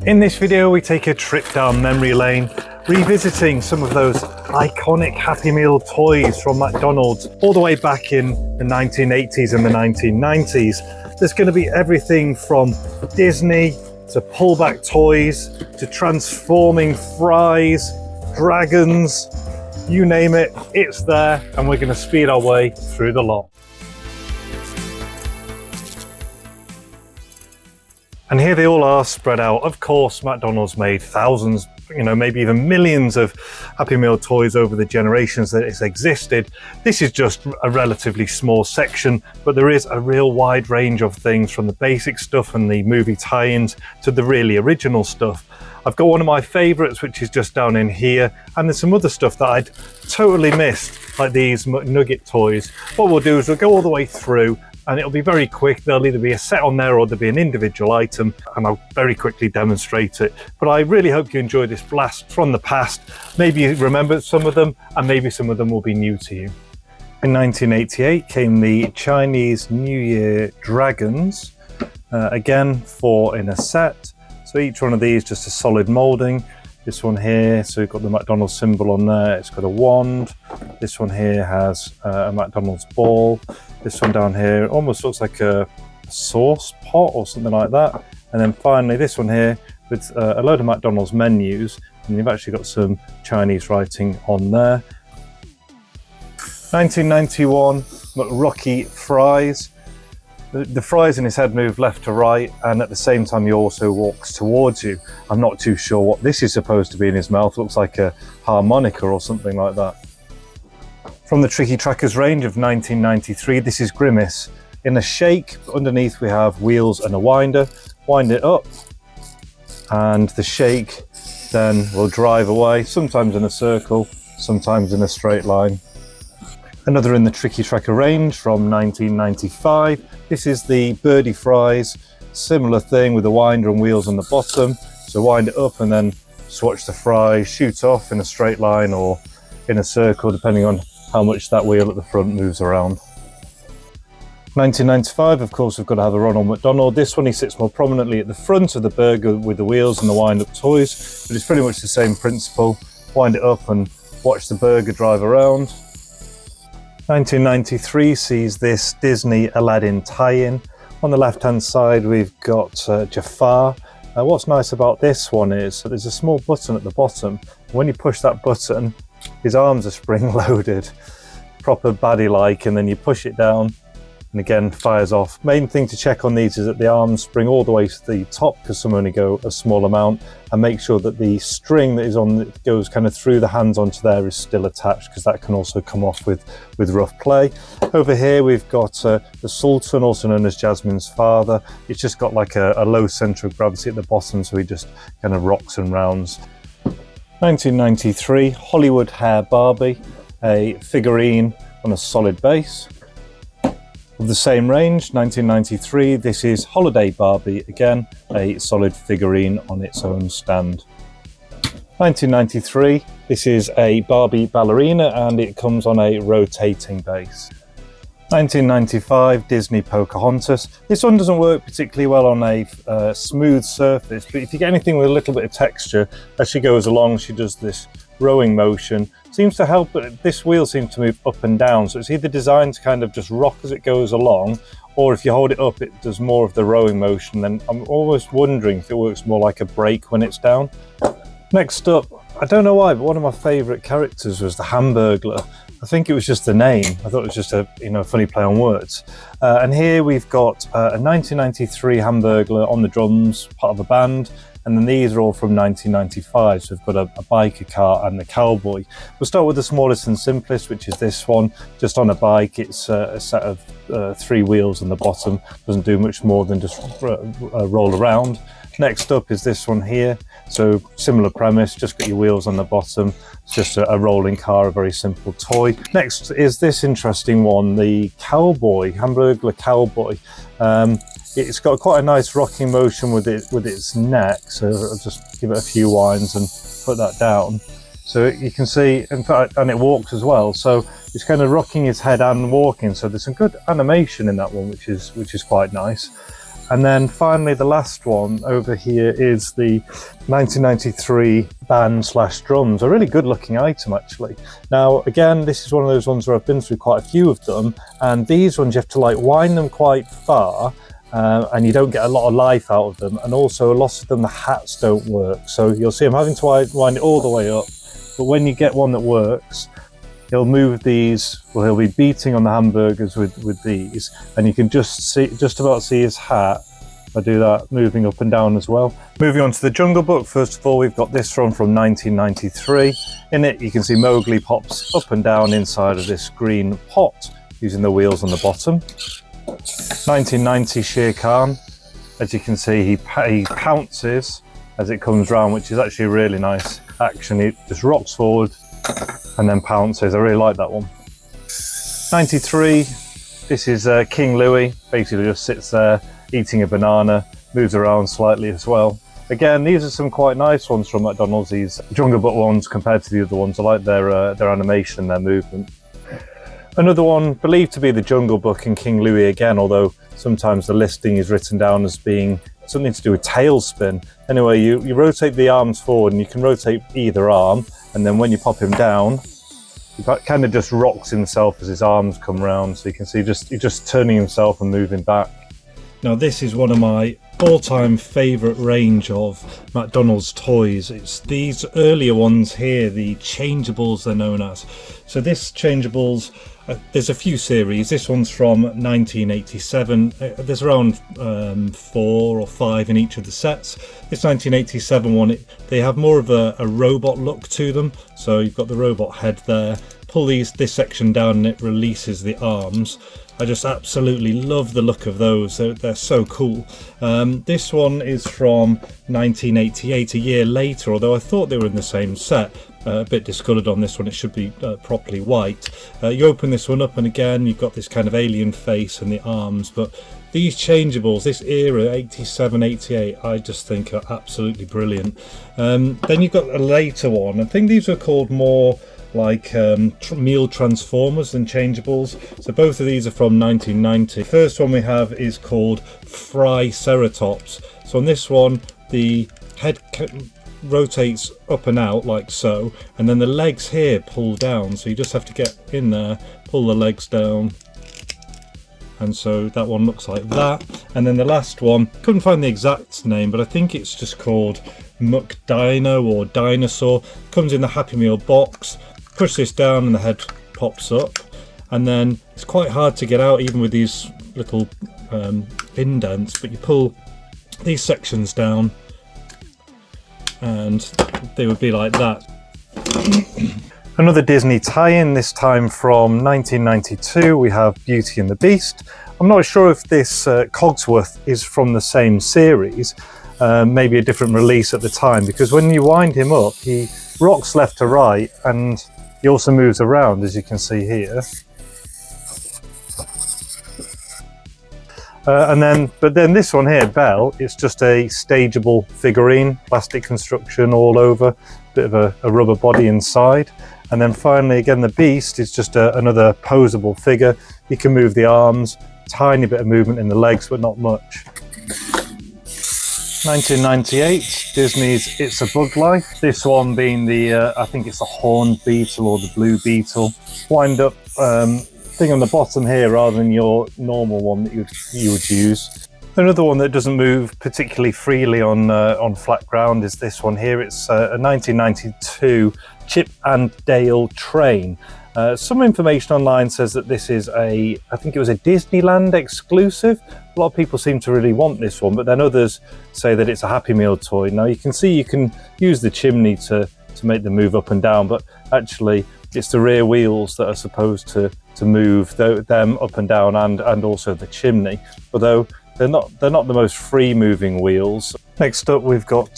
In this video, we take a trip down memory lane, revisiting some of those iconic Happy Meal toys from McDonald's all the way back in the 1980s and the 1990s. There's going to be everything from Disney to pullback toys to transforming fries, dragons, you name it, it's there, and we're going to speed our way through the lot. And here they all are spread out. Of course, McDonald's made thousands, maybe even millions of Happy Meal toys over the generations that it's existed. This is just a relatively small section, but there is a real wide range of things, from the basic stuff and the movie tie-ins to the really original stuff. I've got one of my favorites, which is just down in here, and there's some other stuff that I'd totally missed, like these McNugget toys. What we'll do is we'll go all the way through, and it'll be very quick. There'll either be a set on there or there'll be an individual item, and I'll very quickly demonstrate it. But I really hope you enjoy this blast from the past. Maybe you remember some of them, and maybe some of them will be new to you. In 1988 came the Chinese New Year dragons, again 4 in a set. So each one of these just a solid moulding. This one here, so we've got the McDonald's symbol on there, it's got a wand. This one here has a McDonald's ball. This one down here almost looks like a sauce pot or something like that. And then finally this one here with a load of McDonald's menus, and you've actually got some Chinese writing on there. 1991 McRocky fries. The fries in his head move left to right, and at the same time he also walks towards you. I'm not too sure what this is supposed to be in his mouth. It looks like a harmonica or something like that. From the Tricky Trackers range of 1993, this is Grimace. In a shake, underneath we have wheels and a winder. Wind it up, and the shake then will drive away, sometimes in a circle, sometimes in a straight line. Another in the Tricky Tracker range from 1995. This is the McBirdie fries. Similar thing with the winder and wheels on the bottom. So wind it up and then swatch the fries, shoot off in a straight line or in a circle, depending on how much that wheel at the front moves around. 1995, of course, we've got to have a Ronald McDonald. This one, he sits more prominently at the front of the burger with the wheels and the wind-up toys, but it's pretty much the same principle. Wind it up and watch the burger drive around. 1993 sees this Disney Aladdin tie-in. On the left-hand side, we've got Jafar. What's nice about this one is that there's a small button at the bottom. When you push that button, his arms are spring-loaded, proper baddie-like, and then you push it down, and again, fires off. Main thing to check on these is that the arms spring all the way to the top, because some only go a small amount, and make sure that the string that is on that goes kind of through the hands onto there is still attached, because that can also come off with rough play. Over here we've got the Sultan, also known as Jasmine's father. It's just got like a low centre of gravity at the bottom, so he just kind of rocks and rounds. 1993 Hollywood Hair Barbie, a figurine on a solid base. Of the same range, 1993, this is Holiday Barbie, again, a solid figurine on its own stand. 1993, this is a Barbie ballerina, and it comes on a rotating base. 1995, Disney Pocahontas. This one doesn't work particularly well on a smooth surface, but if you get anything with a little bit of texture, as she goes along, she does this rowing motion. Seems to help, but this wheel seems to move up and down, so it's either designed to kind of just rock as it goes along, or if you hold it up it does more of the rowing motion. Then I'm almost wondering if it works more like a brake when it's down. Next up, I don't know why, but one of my favourite characters was the Hamburglar. I think it was just the name. I thought it was just a funny play on words. And here we've got a 1993 Hamburglar on the drums, part of a band. And then these are all from 1995, so we've got a biker car and the cowboy. We'll start with the smallest and simplest, which is this one, just on a bike. It's a set of 3 wheels on the bottom, doesn't do much more than just roll around. Next up is this one here, so similar premise, just got your wheels on the bottom. It's just a rolling car, a very simple toy. Next is this interesting one, the cowboy, Hamburglar cowboy. It's got quite a nice rocking motion with its neck, so I'll just give it a few winds and put that down. So you can see, in fact, and it walks as well, so it's kind of rocking its head and walking, so there's some good animation in that one, which is quite nice. And then finally the last one over here is the 1993 band/drums, a really good looking item actually. Now again, this is one of those ones where I've been through quite a few of them, and these ones you have to like wind them quite far, and you don't get a lot of life out of them, and also a lot of them the hats don't work, so you'll see I'm having to wind it all the way up. But when you get one that works, he'll move these, well, he'll be beating on the hamburgers with these, and you can just about see his hat. I do that moving up and down as well. Moving on to the Jungle Book, first of all, we've got this one from 1993. In it, you can see Mowgli pops up and down inside of this green pot using the wheels on the bottom. 1990 Shere Khan, as you can see, he pounces as it comes round, which is actually really nice action. He just rocks forward and then pounces. I really like that one. 93, this is King Louie, basically just sits there eating a banana, moves around slightly as well. Again, these are some quite nice ones from McDonald's, these Jungle Book ones compared to the other ones. I like their animation, their movement. Another one believed to be the Jungle Book and King Louie again, although sometimes the listing is written down as being something to do with tailspin. Anyway, you rotate the arms forward and you can rotate either arm, and then when you pop him down, he kind of just rocks himself as his arms come round, so you can see he's just turning himself and moving back. Now this is one of my all-time favourite range of McDonald's toys. It's these earlier ones here, the Changeables they're known as. So this Changeables, there's a few series. This one's from 1987. There's around 4 or 5 in each of the sets. This 1987 one, they have more of a robot look to them. So you've got the robot head there. Pull this section down and it releases the arms. I just absolutely love the look of those. They're so cool. This one is from 1988, a year later, although I thought they were in the same set. A bit discoloured on this one, it should be properly white. You open this one up and again you've got this kind of alien face and the arms, but these Changeables, this era, 87, 88, I just think are absolutely brilliant. Then you've got a later one. I think these were called more like meal Transformers than Changeables. So both of these are from 1990. The first one we have is called Fry Ceratops. So on this one, the head rotates up and out like so, and then the legs here pull down, so you just have to get in there, pull the legs down, and so that one looks like that. And then the last one, couldn't find the exact name, but I think it's just called McDino or Dinosaur. Comes in the Happy Meal box. Push this down and the head pops up, and then it's quite hard to get out even with these little indents, but you pull these sections down and they would be like that. Another Disney tie-in, this time from 1992, we have Beauty and the Beast. I'm not sure if this Cogsworth is from the same series, maybe a different release at the time, because when you wind him up, he rocks left to right and he also moves around, as you can see here. But then this one here, Belle, it's just a stageable figurine, plastic construction all over, bit of a rubber body inside. And then finally, again, the Beast is just another posable figure. You can move the arms, tiny bit of movement in the legs, but not much. 1998, Disney's It's a Bug Life. This one being the, I think it's the horned beetle or the blue beetle. Wind up thing on the bottom here rather than your normal one that you would use. Another one that doesn't move particularly freely on flat ground is this one here. It's a 1992 Chip and Dale train. Some information online says that this is I think it was a Disneyland exclusive. A lot of people seem to really want this one, but then others say that it's a Happy Meal toy. Now you can see you can use the chimney to make them move up and down, but actually it's the rear wheels that are supposed to move them up and down, and also the chimney, although they're not the most free moving wheels. Next up we've got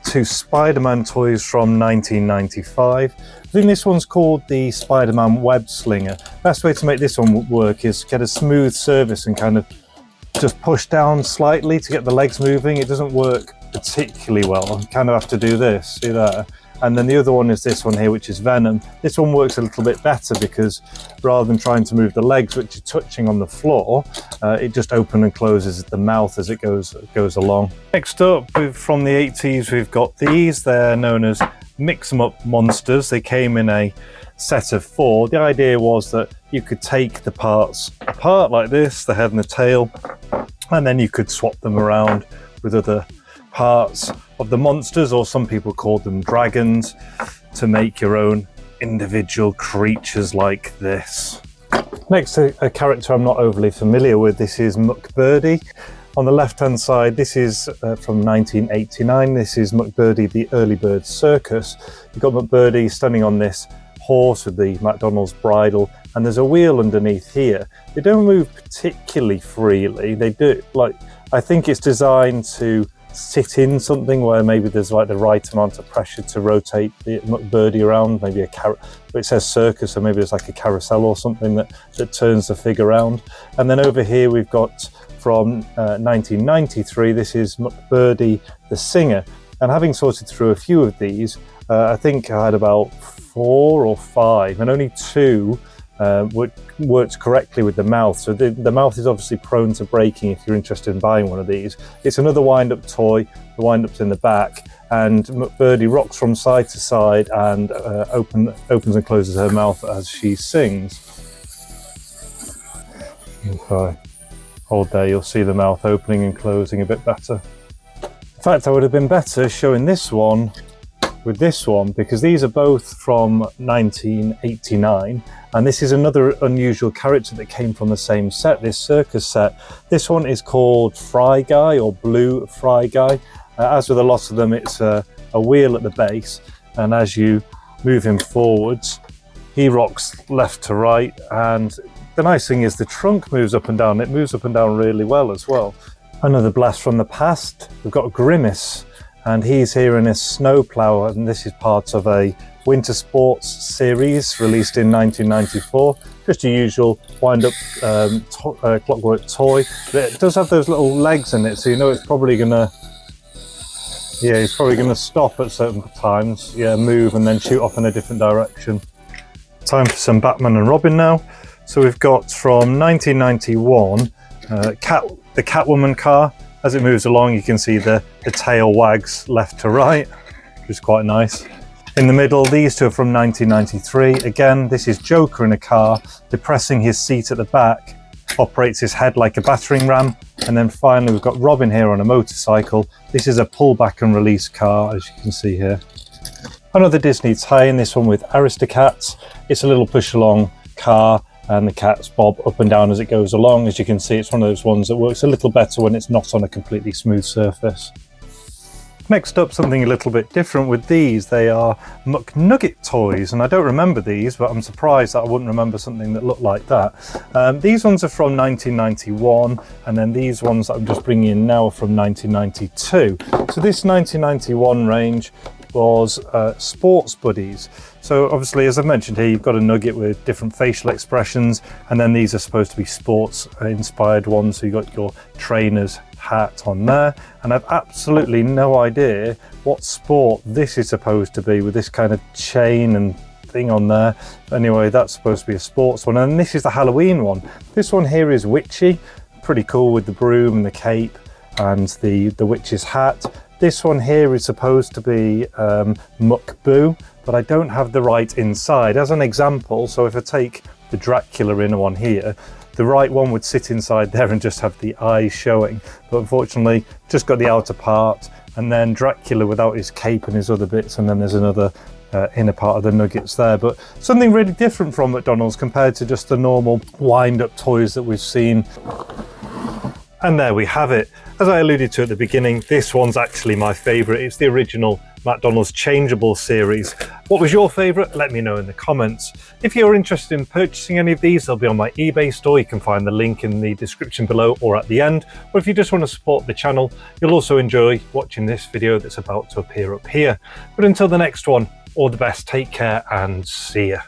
two Spider-Man toys from 1995. I think this one's called the Spider-Man Web Slinger. Best way to make this one work is get a smooth surface and kind of just push down slightly to get the legs moving. It doesn't work particularly well. You kind of have to do this, see that? And then the other one is this one here, which is Venom. This one works a little bit better because rather than trying to move the legs, which are touching on the floor, it just opens and closes the mouth as it goes along. Next up, from the 80s, we've got these. They're known as Mix 'em Up Monsters. They came in a set of 4. The idea was that you could take the parts apart like this, the head and the tail, and then you could swap them around with other parts of the monsters, or some people called them dragons, to make your own individual creatures like this. Next, a character I'm not overly familiar with. This is McBirdie. On the left-hand side, this is from 1989. This is McBirdie, the Early Bird Circus. You've got McBirdie standing on this horse with the McDonald's bridle, and there's a wheel underneath here. They don't move particularly freely. They do, I think it's designed to sit in something where maybe there's like the right amount of pressure to rotate the McBirdie around, maybe it says circus, so maybe it's like a carousel or something that turns the figure around. And then over here we've got from 1993, this is McBirdie the Singer. And having sorted through a few of these, I think I had about 4 or 5, and only 2 works correctly with the mouth. So the mouth is obviously prone to breaking if you're interested in buying one of these. It's another wind-up toy. The wind-up's in the back, and McBirdie rocks from side to side and opens and closes her mouth as she sings. If I hold there, you'll see the mouth opening and closing a bit better. In fact, I would have been better showing this one with this one, because these are both from 1989, and this is another unusual character that came from the same set, this circus set. This one is called Fry Guy, or Blue Fry Guy. As with a lot of them, it's a wheel at the base, and as you move him forwards, he rocks left to right, and the nice thing is the trunk moves up and down. It moves up and down really well as well. Another blast from the past, we've got Grimace. And he's here in a snowplow, and this is part of a winter sports series released in 1994. Just a usual wind-up clockwork toy. It does have those little legs in it, so you know it's probably gonna, he's probably gonna stop at certain times, move and then shoot off in a different direction. Time for some Batman and Robin now. So we've got from 1991, the Catwoman car. As it moves along, you can see the tail wags left to right, which is quite nice. In the middle, these two are from 1993. Again, this is Joker in a car, depressing his seat at the back, operates his head like a battering ram. And then finally, we've got Robin here on a motorcycle. This is a pullback and release car, as you can see here. Another Disney tie-in, this one with Aristocats. It's a little push-along car, and the cats bob up and down as it goes along. As you can see, it's one of those ones that works a little better when it's not on a completely smooth surface. Next up, something a little bit different with these. They are McNugget Toys, and I don't remember these, but I'm surprised that I wouldn't remember something that looked like that. These ones are from 1991, and then these ones that I'm just bringing in now are from 1992. So this 1991 range was Sports Buddies. So obviously, as I've mentioned here, you've got a nugget with different facial expressions, and then these are supposed to be sports inspired ones. So you've got your trainer's hat on there, and I've absolutely no idea what sport this is supposed to be with this kind of chain and thing on there. Anyway, that's supposed to be a sports one, and this is the Halloween one. This one here is witchy, pretty cool with the broom and the cape and the witch's hat. This one here is supposed to be Muck-Boo, but I don't have the right inside. As an example, so if I take the Dracula inner one here, the right one would sit inside there and just have the eyes showing. But unfortunately, just got the outer part, and then Dracula without his cape and his other bits, and then there's another inner part of the nuggets there. But something really different from McDonald's compared to just the normal wind-up toys that we've seen. And there we have it. As I alluded to at the beginning, this one's actually my favourite. It's the original McDonald's Changeable series. What was your favourite? Let me know in the comments. If you're interested in purchasing any of these, they'll be on my eBay store. You can find the link in the description below or at the end. Or if you just want to support the channel, you'll also enjoy watching this video that's about to appear up here. But until the next one, all the best, take care and see ya.